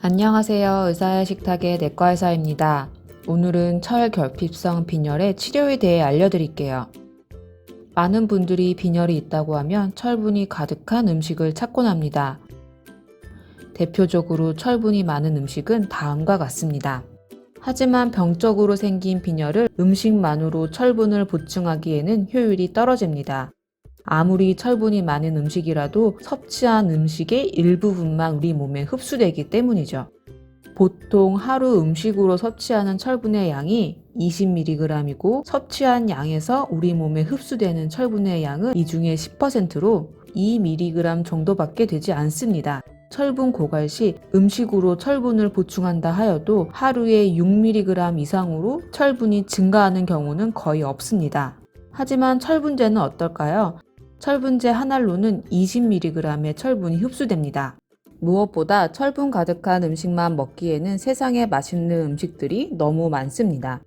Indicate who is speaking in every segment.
Speaker 1: 안녕하세요. 의사의 식탁의 내과의사입니다. 오늘은 철결핍성 빈혈의 치료에 대해 알려드릴게요. 많은 분들이 빈혈이 있다고 하면 철분이 가득한 음식을 찾곤 합니다. 대표적으로 철분이 많은 음식은 다음과 같습니다. 하지만 병적으로 생긴 빈혈을 음식만으로 철분을 보충하기에는 효율이 떨어집니다. 아무리 철분이 많은 음식이라도 섭취한 음식의 일부분만 우리 몸에 흡수되기 때문이죠. 보통 하루 음식으로 섭취하는 철분의 양이 20mg이고 섭취한 양에서 우리 몸에 흡수되는 철분의 양은 이 중에 10%로 2mg 정도밖에 되지 않습니다. 철분 고갈 시 음식으로 철분을 보충한다 하여도 하루에 6mg 이상으로 철분이 증가하는 경우는 거의 없습니다. 하지만 철분제는 어떨까요? 철분제 한 알로는 20mg의 철분이 흡수됩니다. 무엇보다 철분 가득한 음식만 먹기에는 세상에 맛있는 음식들이 너무 많습니다.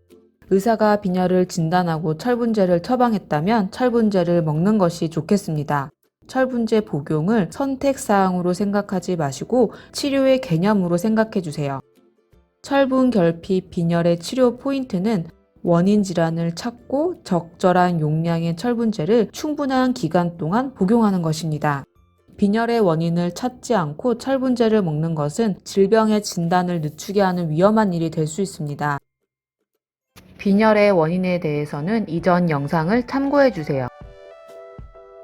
Speaker 1: 의사가 빈혈을 진단하고 철분제를 처방했다면 철분제를 먹는 것이 좋겠습니다. 철분제 복용을 선택사항으로 생각하지 마시고 치료의 개념으로 생각해 주세요. 철분 결핍 빈혈의 치료 포인트는 원인 질환을 찾고 적절한 용량의 철분제를 충분한 기간 동안 복용하는 것입니다. 빈혈의 원인을 찾지 않고 철분제를 먹는 것은 질병의 진단을 늦추게 하는 위험한 일이 될 수 있습니다. 빈혈의 원인에 대해서는 이전 영상을 참고해 주세요.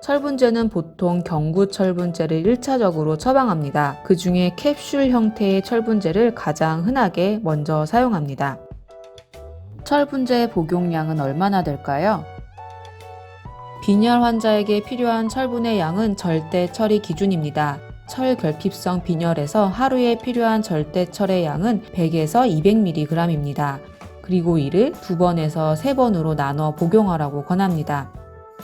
Speaker 1: 철분제는 보통 경구철분제를 1차적으로 처방합니다. 그 중에 캡슐 형태의 철분제를 가장 흔하게 먼저 사용합니다. 철분제 복용량은 얼마나 될까요? 빈혈 환자에게 필요한 철분의 양은 절대철이 기준입니다. 철결핍성 빈혈에서 하루에 필요한 절대철의 양은 100에서 200mg입니다. 그리고 이를 2번에서 3번으로 나눠 복용하라고 권합니다.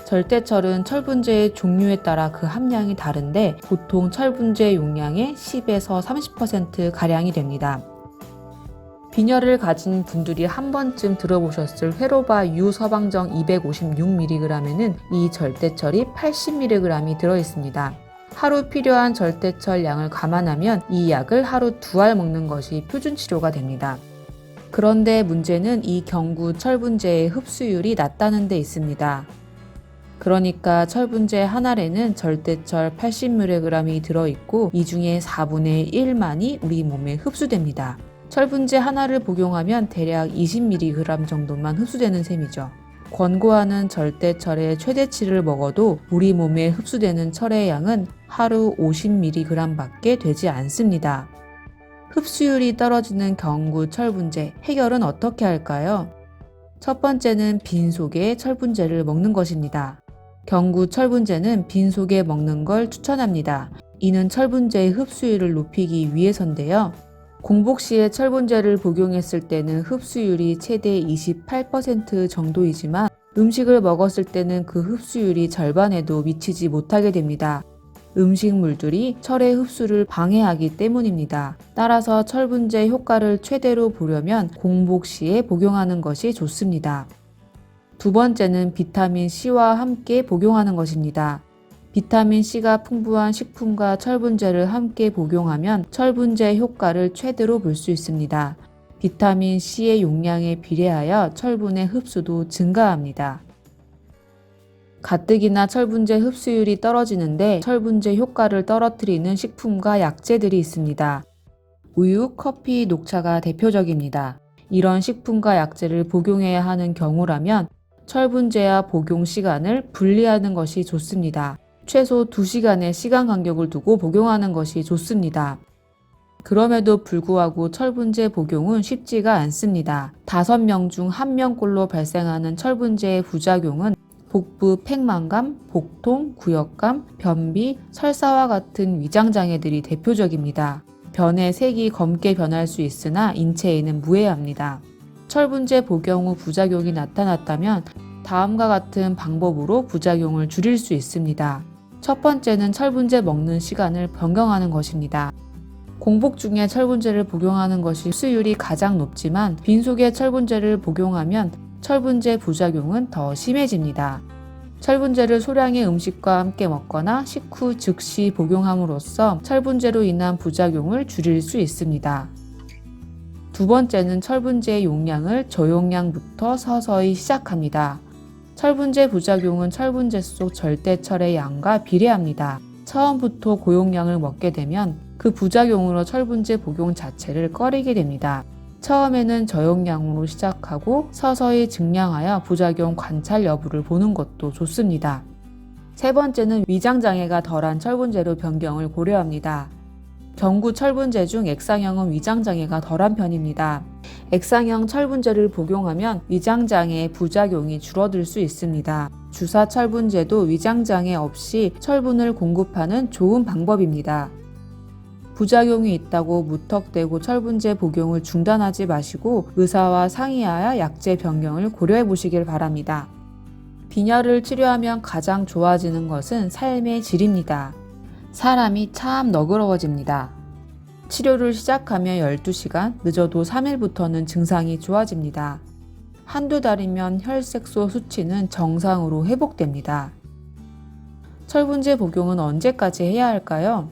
Speaker 1: 절대철은 철분제의 종류에 따라 그 함량이 다른데 보통 철분제 용량의 10에서 30%가량이 됩니다. 빈혈을 가진 분들이 한 번쯤 들어보셨을 회로바 유서방정 256mg에는 이 절대철이 80mg이 들어있습니다. 하루 필요한 절대철 양을 감안하면 이 약을 하루 2알 먹는 것이 표준 치료가 됩니다. 그런데 문제는 이 경구 철분제의 흡수율이 낮다는 데 있습니다. 그러니까 철분제 한 알에는 절대철 80mg이 들어있고 이 중에 4분의 1만이 우리 몸에 흡수됩니다. 철분제 하나를 복용하면 대략 20mg 정도만 흡수되는 셈이죠. 권고하는 절대철의 최대치를 먹어도 우리 몸에 흡수되는 철의 양은 하루 50mg 밖에 되지 않습니다. 흡수율이 떨어지는 경구 철분제, 해결은 어떻게 할까요? 첫 번째는 빈속에 철분제를 먹는 것입니다. 경구 철분제는 빈속에 먹는 걸 추천합니다. 이는 철분제의 흡수율을 높이기 위해서인데요. 공복 시에 철분제를 복용했을 때는 흡수율이 최대 28% 정도이지만 음식을 먹었을 때는 그 흡수율이 절반에도 미치지 못하게 됩니다. 음식물들이 철의 흡수를 방해하기 때문입니다. 따라서 철분제 효과를 최대로 보려면 공복 시에 복용하는 것이 좋습니다. 두 번째는 비타민C와 함께 복용하는 것입니다. 비타민C가 풍부한 식품과 철분제를 함께 복용하면 철분제 효과를 최대로 볼 수 있습니다. 비타민C의 용량에 비례하여 철분의 흡수도 증가합니다. 가뜩이나 철분제 흡수율이 떨어지는데 철분제 효과를 떨어뜨리는 식품과 약재들이 있습니다. 우유, 커피, 녹차가 대표적입니다. 이런 식품과 약재를 복용해야 하는 경우라면 철분제와 복용 시간을 분리하는 것이 좋습니다. 최소 2시간의 시간 간격을 두고 복용하는 것이 좋습니다. 그럼에도 불구하고 철분제 복용은 쉽지가 않습니다. 5명 중 1명꼴로 발생하는 철분제의 부작용은 복부 팽만감, 복통, 구역감, 변비, 설사와 같은 위장장애들이 대표적입니다. 변의 색이 검게 변할 수 있으나 인체에는 무해합니다. 철분제 복용 후 부작용이 나타났다면 다음과 같은 방법으로 부작용을 줄일 수 있습니다. 첫 번째는 철분제 먹는 시간을 변경하는 것입니다. 공복 중에 철분제를 복용하는 것이 흡수율이 가장 높지만 빈속에 철분제를 복용하면 철분제 부작용은 더 심해집니다. 철분제를 소량의 음식과 함께 먹거나 식후 즉시 복용함으로써 철분제로 인한 부작용을 줄일 수 있습니다. 두 번째는 철분제의 용량을 저용량부터 서서히 시작합니다. 철분제 부작용은 철분제 속 절대철의 양과 비례합니다. 처음부터 고용량을 먹게 되면 그 부작용으로 철분제 복용 자체를 꺼리게 됩니다. 처음에는 저용량으로 시작하고 서서히 증량하여 부작용 관찰 여부를 보는 것도 좋습니다. 세 번째는 위장장애가 덜한 철분제로 변경을 고려합니다. 경구 철분제 중 액상형은 위장장애가 덜한 편입니다. 액상형 철분제를 복용하면 위장장애의 부작용이 줄어들 수 있습니다. 주사 철분제도 위장장애 없이 철분을 공급하는 좋은 방법입니다. 부작용이 있다고 무턱대고 철분제 복용을 중단하지 마시고 의사와 상의하여 약제 변경을 고려해 보시길 바랍니다. 빈혈을 치료하면 가장 좋아지는 것은 삶의 질입니다. 사람이 참 너그러워집니다. 치료를 시작하면 12시간, 늦어도 3일부터는 증상이 좋아집니다. 한두 달이면 혈색소 수치는 정상으로 회복됩니다. 철분제 복용은 언제까지 해야 할까요?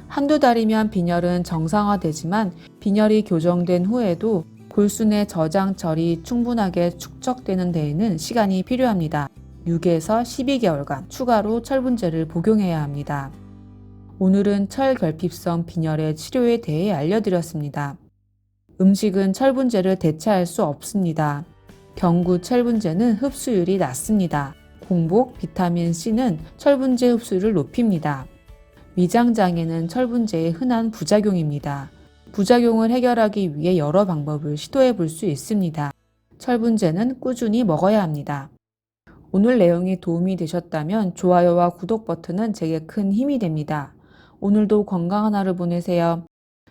Speaker 1: 한두 달이면 빈혈은 정상화되지만 빈혈이 교정된 후에도 골수내 저장철이 충분하게 축적되는 데에는 시간이 필요합니다. 6에서 12개월간 추가로 철분제를 복용해야 합니다. 오늘은 철결핍성 빈혈의 치료에 대해 알려드렸습니다. 음식은 철분제를 대체할 수 없습니다. 경구 철분제는 흡수율이 낮습니다. 공복, 비타민C는 철분제 흡수를 높입니다. 위장장애는 철분제의 흔한 부작용입니다. 부작용을 해결하기 위해 여러 방법을 시도해 볼 수 있습니다. 철분제는 꾸준히 먹어야 합니다. 오늘 내용이 도움이 되셨다면 좋아요와 구독 버튼은 제게 큰 힘이 됩니다. 오늘도 건강한 하루 보내세요.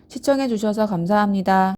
Speaker 1: 시청해 주셔서 감사합니다.